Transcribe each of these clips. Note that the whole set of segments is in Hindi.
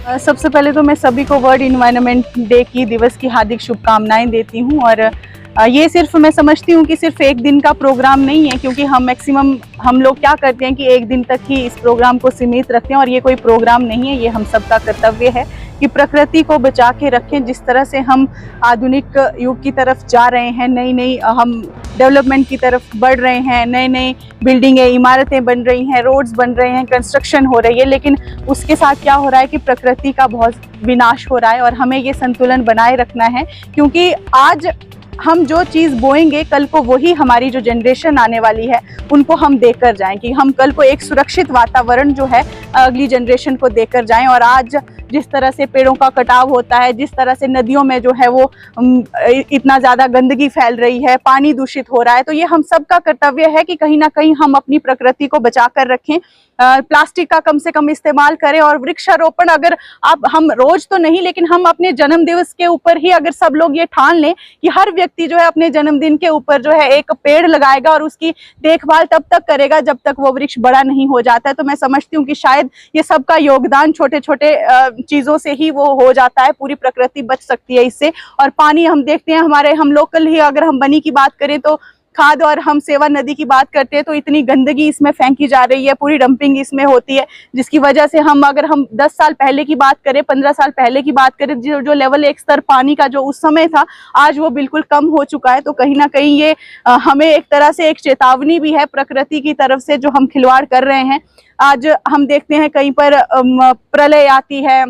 सबसे पहले तो मैं सभी को वर्ल्ड इन्वायरमेंट डे की दिवस की हार्दिक शुभकामनाएं देती हूँ। और ये सिर्फ मैं समझती हूँ कि सिर्फ एक दिन का प्रोग्राम नहीं है, क्योंकि हम मैक्सिमम हम लोग क्या करते हैं कि एक दिन तक ही इस प्रोग्राम को सीमित रखते हैं, और ये कोई प्रोग्राम नहीं है। ये हम सबका कर्तव्य है कि प्रकृति को बचा के रखें। जिस तरह से हम आधुनिक युग की तरफ जा रहे हैं, नई नई हम डेवलपमेंट की तरफ बढ़ रहे हैं, नए नए बिल्डिंगें, इमारतें बन रही हैं, रोड्स बन रहे हैं, कंस्ट्रक्शन हो रही है, लेकिन उसके साथ क्या हो रहा है कि प्रकृति का बहुत विनाश हो रहा है। और हमें ये संतुलन बनाए रखना है, क्योंकि आज हम जो चीज़ बोएंगे कल को वही हमारी जो जनरेशन आने वाली है उनको हम देकर जाएं, कि हम कल को एक सुरक्षित वातावरण जो है अगली जनरेशन को देकर जाएं। और आज जिस तरह से पेड़ों का कटाव होता है, जिस तरह से नदियों में जो है वो इतना ज़्यादा गंदगी फैल रही है, पानी दूषित हो रहा है, तो ये हम सब का कर्तव्य है कि कहीं ना कहीं हम अपनी प्रकृति को बचा कर रखें। प्लास्टिक का कम से कम इस्तेमाल करें, और वृक्षारोपण अगर हम रोज तो नहीं, लेकिन हम अपने जन्म दिवस के ऊपर ही अगर सब लोग ये ठान लें कि हर व्यक्ति जो है अपने जन्मदिन के ऊपर जो है एक पेड़ लगाएगा और उसकी देखभाल तब तक करेगा जब तक वो वृक्ष बड़ा नहीं हो जाता है, तो मैं समझती हूँ कि शायद ये सबका योगदान छोटे छोटे चीजों से ही वो हो जाता है, पूरी प्रकृति बच सकती है इससे। और पानी हम देखते हैं हमारे, हम लोकल ही अगर हम बनी की बात करें तो खाद, और हम सेवा नदी की बात करते हैं तो इतनी गंदगी इसमें फेंकी जा रही है, पूरी डंपिंग इसमें होती है, जिसकी वजह से अगर हम 10 साल पहले की बात करें, 15 साल पहले की बात करें, जो लेवल एक स्तर पानी का जो उस समय था, आज वो बिल्कुल कम हो चुका है। तो कहीं ना कहीं ये हमें एक तरह से एक चेतावनी भी है प्रकृति की तरफ से, जो हम खिलवाड़ कर रहे हैं। आज हम देखते हैं कहीं पर प्रलय आती है,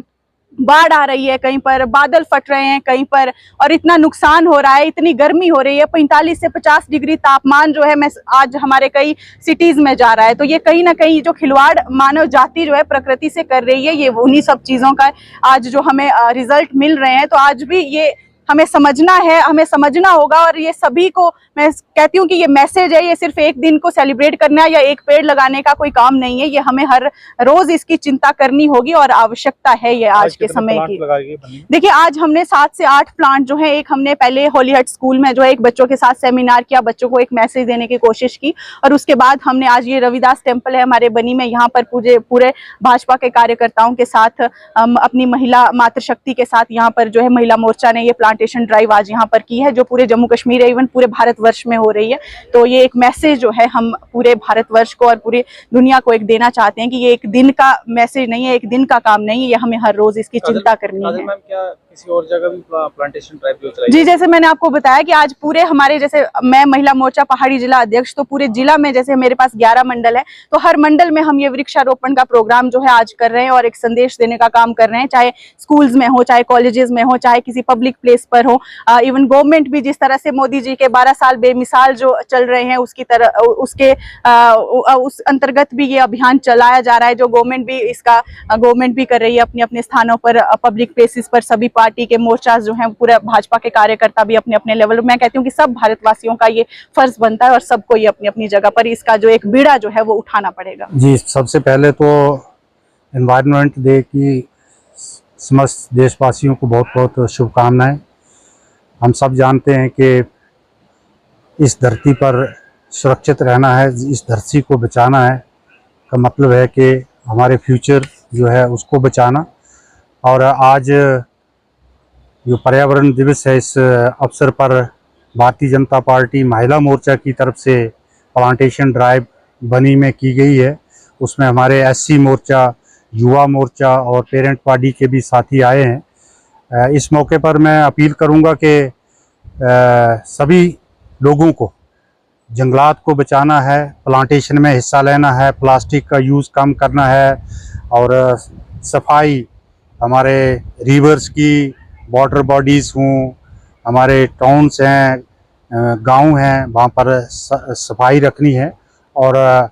बाढ़ आ रही है, कहीं पर बादल फट रहे हैं, कहीं पर, और इतना नुकसान हो रहा है, इतनी गर्मी हो रही है, 45 से 50 डिग्री तापमान जो है आज हमारे कई सिटीज में जा रहा है। तो ये कहीं ना कहीं जो खिलवाड़ मानव जाति जो है प्रकृति से कर रही है, ये उन्हीं सब चीजों का आज जो हमें रिजल्ट मिल रहे हैं। तो आज भी ये हमें समझना है, हमें समझना होगा। और ये सभी को मैं कहती हूँ कि ये मैसेज है, ये सिर्फ एक दिन को सेलिब्रेट करना या एक पेड़ लगाने का कोई काम नहीं है, ये हमें हर रोज इसकी चिंता करनी होगी और आवश्यकता है ये आज के समय की। देखिए, आज हमने 7 से 8 प्लांट जो है, एक हमने पहले होलीहट स्कूल में जो है एक बच्चों के साथ सेमिनार किया, बच्चों को एक मैसेज देने की कोशिश की, और उसके बाद हमने आज ये रविदास टेम्पल है हमारे बनी में, यहाँ पर पूरे भाजपा के कार्यकर्ताओं के साथ अपनी महिला मातृशक्ति के साथ यहाँ पर जो है महिला मोर्चा ने ये प्लांटेशन ड्राइव आज यहाँ पर की है, जो पूरे जम्मू कश्मीर इवन पूरे भारतवर्ष में हो रही है। तो ये एक मैसेज जो है हम पूरे भारतवर्ष को और पूरी दुनिया को एक देना चाहते हैं कि ये एक दिन का मैसेज नहीं है, एक दिन का काम नहीं है, ये हमें हर रोज इसकी चिंता करनी है। मैम, क्या किसी और जगह भी प्लांटेशन ड्राइव भी चलाई? जी, जैसे मैंने आपको बताया कि आज पूरे हमारे, जैसे मैं महिला मोर्चा पहाड़ी जिला अध्यक्ष, तो पूरे जिला में जैसे मेरे पास 11 मंडल है, तो हर मंडल में हम ये वृक्षारोपण का प्रोग्राम जो है आज कर रहे हैं और एक संदेश देने का काम कर रहे हैं, चाहे स्कूल्स में हो, चाहे कॉलेजेस में हो, चाहे किसी पब्लिक प्लेस पर हो। इवन गवर्नमेंट भी जिस तरह से मोदी जी के 12 साल बेमिसाल जो चल रहे हैं उसकी तरह उस अंतर्गत भी ये अभियान चलाया जा रहा है, जो गवर्नमेंट भी कर रही है अपने अपने स्थानों पर, पब्लिक प्लेसेस पर। सभी पार्टी के मोर्चा जो हैं, पूरे भाजपा के कार्यकर्ता भी अपने अपने लेवल, मैं कहती हूँ कि सब भारतवासियों का ये फर्ज बनता है और सबको ये अपनी अपनी जगह पर इसका जो एक बीड़ा जो है वो उठाना पड़ेगा। जी, सबसे पहले तो एनवायरनमेंट डे की समस्त देशवासियों को बहुत बहुत शुभकामनाएं। हम सब जानते हैं कि इस धरती पर सुरक्षित रहना है, इस धरती को बचाना है, का मतलब है कि हमारे फ्यूचर जो है उसको बचाना। और आज जो पर्यावरण दिवस है, इस अवसर पर भारतीय जनता पार्टी महिला मोर्चा की तरफ से प्लांटेशन ड्राइव बनी में की गई है। उसमें हमारे एससी मोर्चा, युवा मोर्चा और पेरेंट पार्टी के भी साथी आए हैं। इस मौके पर मैं अपील करूंगा कि सभी लोगों को जंगलात को बचाना है, प्लांटेशन में हिस्सा लेना है, प्लास्टिक का यूज़ कम करना है, और सफाई हमारे रिवर्स की, वाटर बॉडीज़ हों, हमारे टाउन्स हैं, गांव हैं, वहाँ पर सफाई रखनी है। और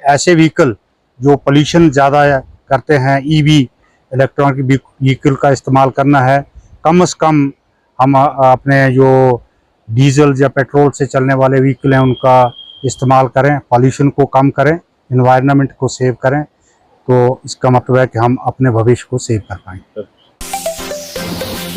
ऐसे व्हीकल जो पोल्यूशन ज़्यादा करते हैं, ईवी इलेक्ट्रॉनिक व्हीकल का इस्तेमाल करना है। कम से कम हम अपने जो डीजल या पेट्रोल से चलने वाले व्हीकल हैं उनका इस्तेमाल करें, पॉल्यूशन को कम करें, एनवायरनमेंट को सेव करें। तो इसका मतलब है कि हम अपने भविष्य को सेव कर पाएंगे।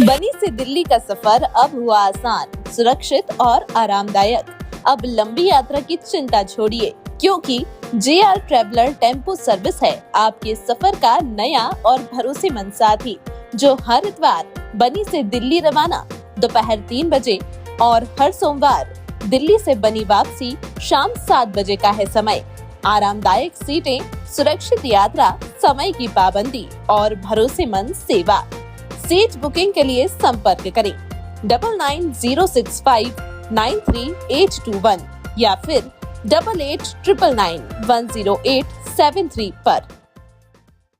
बनी से दिल्ली का सफर अब हुआ आसान, सुरक्षित और आरामदायक। अब लंबी यात्रा की चिंता छोड़िए, क्योंकि JR ट्रेवलर टेम्पो सर्विस है आपके सफर का नया और भरोसेमंद साथी, जो हर इतवार बनी से दिल्ली रवाना दोपहर 3 बजे और हर सोमवार दिल्ली से बनी वापसी शाम 7 बजे का है समय। आरामदायक सीटें, सुरक्षित यात्रा, समय की पाबंदी और भरोसेमंद सेवा। सीट बुकिंग के लिए संपर्क करें 9906593821 या फिर 8899910873 पर।